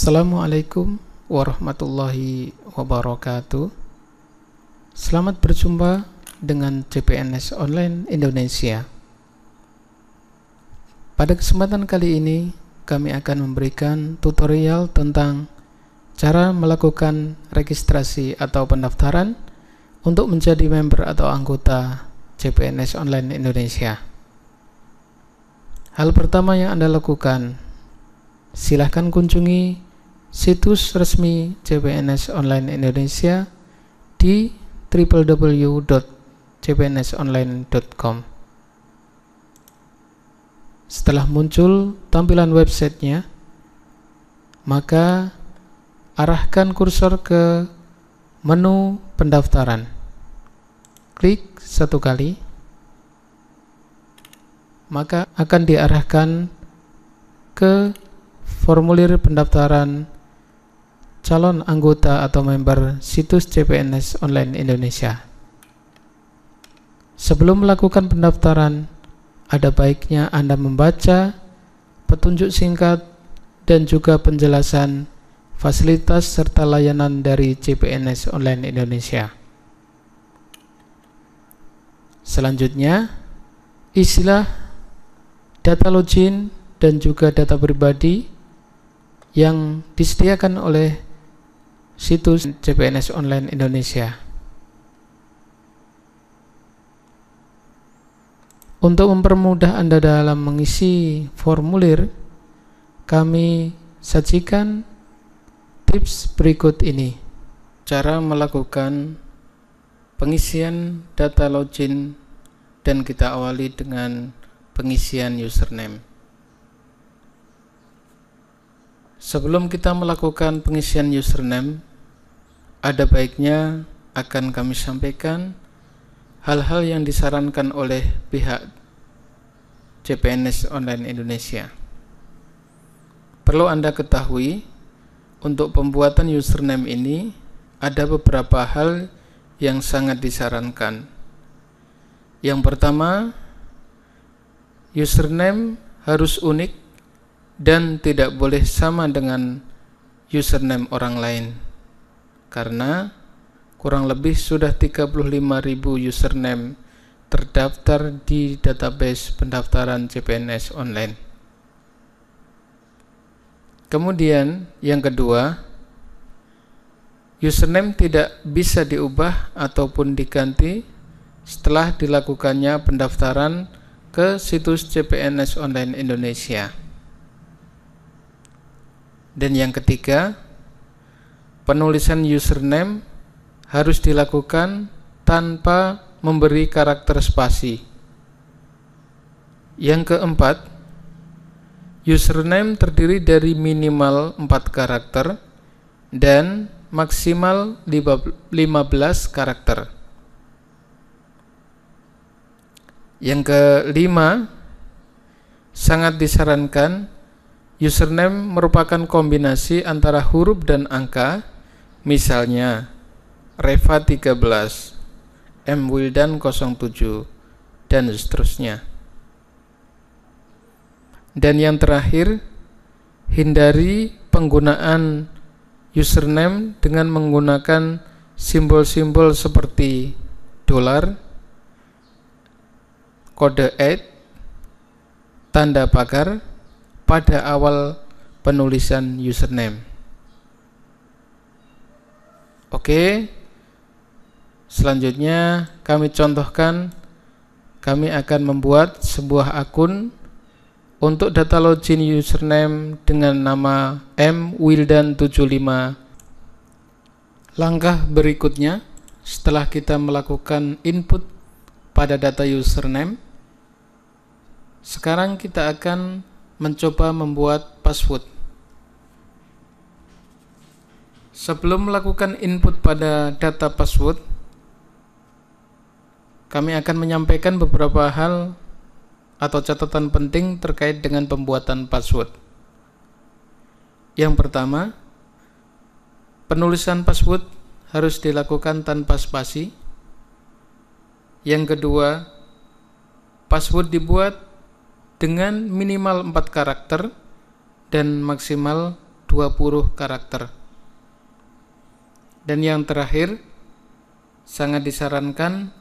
Assalamualaikum warahmatullahi wabarakatuh. Selamat berjumpa dengan CPNS Online Indonesia. Pada kesempatan kali ini, kami akan memberikan tutorial tentang cara melakukan registrasi atau pendaftaran untuk menjadi member atau anggota CPNS Online Indonesia. Hal pertama yang Anda lakukan, silahkan kunjungi situs resmi CPNS Online Indonesia di www.cpnsonline.com. Setelah muncul tampilan websitenya, maka arahkan kursor ke menu pendaftaran. Klik satu kali, maka akan diarahkan ke formulir pendaftaran calon anggota atau member situs CPNS Online Indonesia. Sebelum melakukan pendaftaran, ada baiknya Anda membaca petunjuk singkat dan juga penjelasan fasilitas serta layanan dari CPNS Online Indonesia. Selanjutnya, isilah data login dan juga data pribadi yang disediakan oleh situs CPNS Online Indonesia. Untuk mempermudah Anda dalam mengisi formulir, kami sajikan tips berikut ini. Cara melakukan pengisian data login, dan kita awali dengan pengisian username. Sebelum kita melakukan pengisian username, ada baiknya akan kami sampaikan hal-hal yang disarankan oleh pihak CPNS Online Indonesia. Perlu Anda ketahui, untuk pembuatan username ini ada beberapa hal yang sangat disarankan. Yang pertama, username harus unik dan tidak boleh sama dengan username orang lain, karena kurang lebih sudah 35.000 username terdaftar di database pendaftaran CPNS Online. Kemudian yang kedua, username tidak bisa diubah ataupun diganti setelah dilakukannya pendaftaran ke situs CPNS Online Indonesia. Dan yang ketiga, penulisan username harus dilakukan tanpa memberi karakter spasi. Yang keempat, username terdiri dari minimal 4 karakter dan maksimal 15 karakter. Yang kelima, sangat disarankan username merupakan kombinasi antara huruf dan angka, misalnya Reva 13, M Wildan 07, dan seterusnya. Dan yang terakhir, hindari penggunaan username dengan menggunakan simbol-simbol seperti dolar, kode @ tanda pagar pada awal penulisan username. Oke, selanjutnya kami contohkan, kami akan membuat sebuah akun untuk data login username dengan nama mwildan75. Langkah berikutnya, setelah kita melakukan input pada data username, sekarang kita akan mencoba membuat password. Sebelum melakukan input pada data password, kami akan menyampaikan beberapa hal atau catatan penting terkait dengan pembuatan password. Yang pertama, penulisan password harus dilakukan tanpa spasi. Yang kedua, password dibuat dengan minimal 4 karakter dan maksimal 20 karakter. Dan yang terakhir, sangat disarankan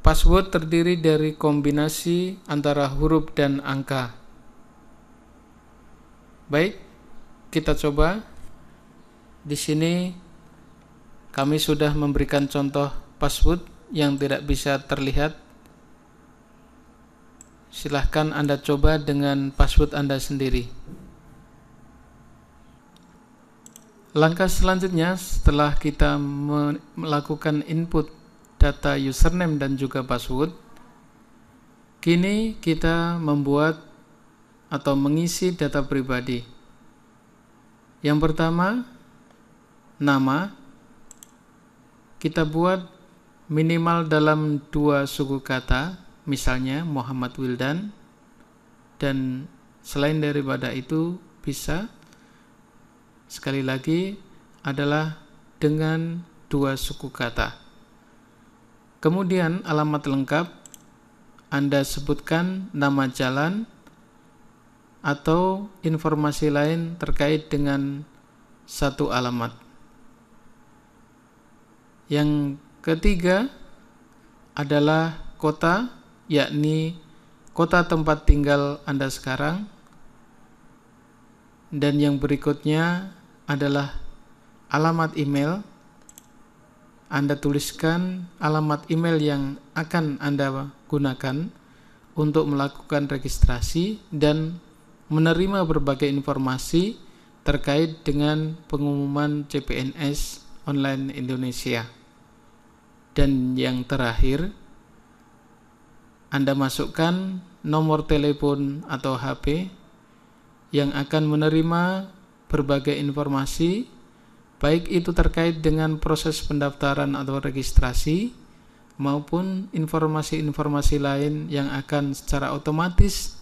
password terdiri dari kombinasi antara huruf dan angka. Baik, kita coba. Di sini kami sudah memberikan contoh password yang tidak bisa terlihat. Silahkan Anda coba dengan password Anda sendiri. Langkah selanjutnya, setelah kita melakukan input data username dan juga password, kini kita membuat atau mengisi data pribadi. Yang pertama, nama. Kita buat minimal dalam 2 suku kata, misalnya Muhammad Wildan, dan selain daripada itu bisa, sekali lagi, adalah dengan 2 suku kata. Kemudian alamat lengkap, Anda sebutkan nama jalan atau informasi lain terkait dengan satu alamat. Yang ketiga adalah kota, yakni kota tempat tinggal Anda sekarang. Dan yang berikutnya adalah alamat email. Anda tuliskan alamat email yang akan Anda gunakan untuk melakukan registrasi dan menerima berbagai informasi terkait dengan pengumuman CPNS Online Indonesia. Dan yang terakhir, Anda masukkan nomor telepon atau HP yang akan menerima berbagai informasi, baik itu terkait dengan proses pendaftaran atau registrasi, maupun informasi-informasi lain yang akan secara otomatis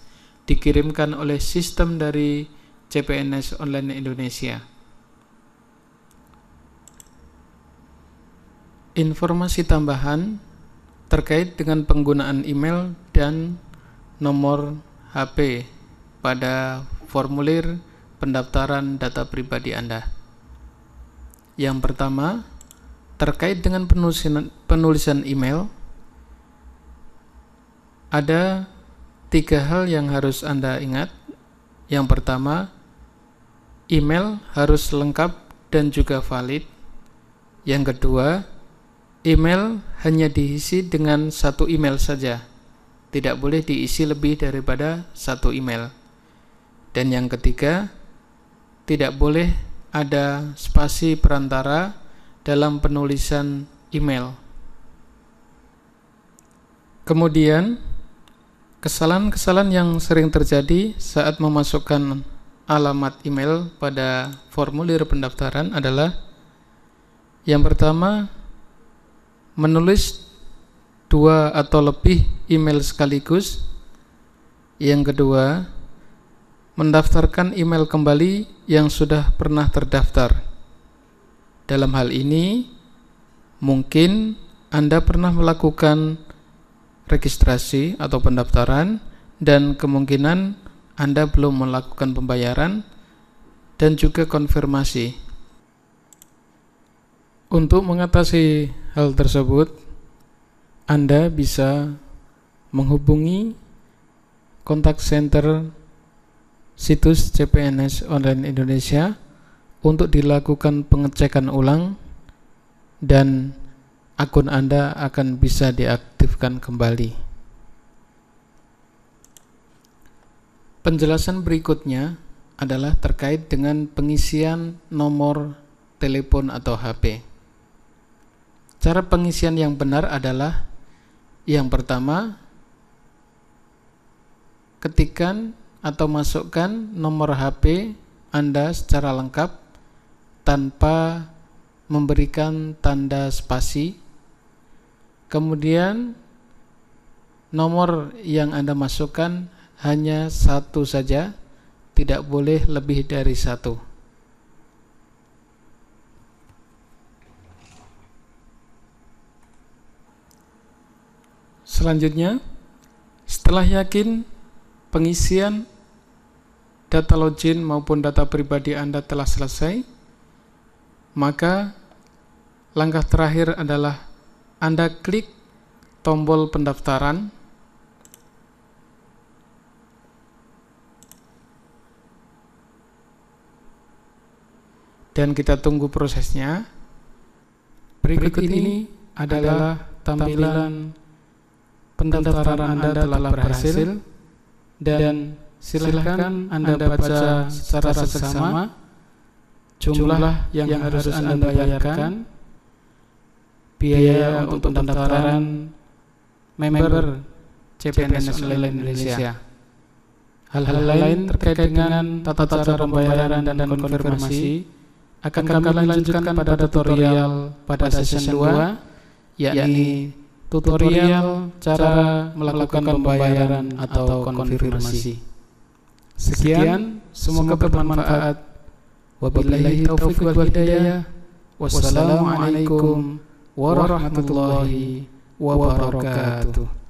dikirimkan oleh sistem dari CPNS Online Indonesia. Informasi tambahan terkait dengan penggunaan email dan nomor HP pada formulir pendaftaran data pribadi Anda. Yang pertama, terkait dengan penulisan email, ada 3 hal yang harus Anda ingat. Yang pertama, email harus lengkap dan juga valid. Yang kedua, email hanya diisi dengan 1 email saja. Tidak boleh diisi lebih daripada 1 email. Dan yang ketiga, tidak boleh ada spasi perantara dalam penulisan email. Kemudian, kesalahan-kesalahan yang sering terjadi saat memasukkan alamat email pada formulir pendaftaran adalah: yang pertama, menulis 2 atau lebih email sekaligus. Yang kedua, mendaftarkan email kembali yang sudah pernah terdaftar. Dalam hal ini, mungkin Anda pernah melakukan registrasi atau pendaftaran dan kemungkinan Anda belum melakukan pembayaran dan juga konfirmasi. Untuk mengatasi hal tersebut, Anda bisa menghubungi kontak center situs CPNS Online Indonesia untuk dilakukan pengecekan ulang dan akun Anda akan bisa diaktifkan kembali. Penjelasan berikutnya adalah terkait dengan pengisian nomor telepon atau HP. Cara pengisian yang benar adalah: yang pertama, ketikkan atau masukkan nomor HP Anda secara lengkap tanpa memberikan tanda spasi. Kemudian nomor yang Anda masukkan hanya 1 saja, tidak boleh lebih dari 1. Selanjutnya, setelah yakin pengisian data login maupun data pribadi Anda telah selesai, maka langkah terakhir adalah Anda klik tombol pendaftaran dan kita tunggu prosesnya. Berikut ini adalah tampilan pendaftaran Anda telah berhasil, dan silakan Anda baca secara seksama jumlah yang harus Anda bayarkan, biaya untuk pendaftaran member CPNS Online Indonesia. Hal-hal lain terkait dengan tata cara pembayaran dan konfirmasi akan kami lanjutkan pada tutorial pada sesi 2, yakni tutorial cara melakukan pembayaran atau konfirmasi. Sekian, semoga bermanfaat. Wabillahi taufiq wal hidayah. Wassalamualaikum warahmatullahi wabarakatuh.